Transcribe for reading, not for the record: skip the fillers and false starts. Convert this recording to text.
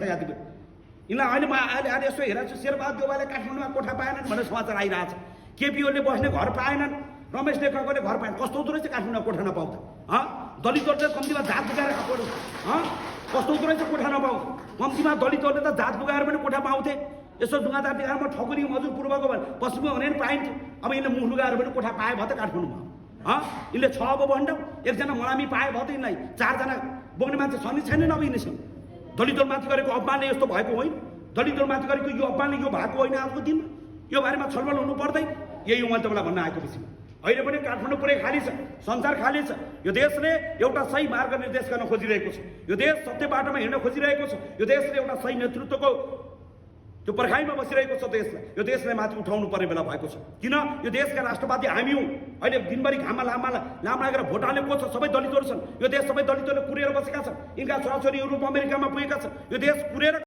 यिनलाई अहिले म अहिले यसो हेरेको छु शेरबहादुर देउवाले काठमाडौँमा कोठा पाएनन् भनेर समाचार आइरहेछ। केपी ओलीले बस्ने घर पाएनन्, रमेश लेखकले घर पाएन। कस्तो हुँदो रहेछ काठमाडौँमा कोठा नपाउँदा? दलितहरूले त कम्तीमा जात बुझाएर खाएको कस्तो हुँदो रहेछ कोठा नपाउँदा? कम्तीमा दलितहरूले त जात बुझाएर पनि कोठा पाउँथे। यसो ढुङ्गादार देखाएर म ठकुरी मजुर पूर्वको पश्चिममा भने पनि पाइन्थ्यो। अब यिनले मुख लुगाएर पनि कोठा पाए भयो त काठमाडौँमा। यिनले 6 अब भण्डाउ एकजना मलामी पाए भयो त यिनलाई। 4 जना बोक्ने मान्छे छन् नि छैनन् अब यिनीसँग? दलितहरूमाथि गरेको अपमानले यस्तो भएको होइन। दलितहरूमाथि गरेको यो अपमानले यो भएको होइन आजको दिनमा। यो बारेमा छलफल हुनु पर्दैन। यही मैले तपाईँलाई भन्न आएको विषय। अहिले पनि काठमाडौँ पुरै खाली छ, संसार खाली छ। यो देशले एउटा सही मार्ग निर्देश गर्न खोजिरहेको छ। यो देश सत्य बाटोमा हिँड्न खोजिरहेको छ। यो देशले एउटा सही नेतृत्वको त्यो पर्खाइमा बसिरहेको छ देशलाई। यो देशलाई माथि उठाउनु पर्ने बेला भएको छ। किन? यो देशका राष्ट्रवादी हामी हौँ। अहिले दिनभरि घाममा लाम लागेर भोट हाल्ने को छ? सबै दलितहरू छन्। यो देश सबै दलितहरूले कुरेर बसेका छन्। यिनका छोराछोरी युरोप अमेरिकामा पुगेका छन्। यो देश कुरेर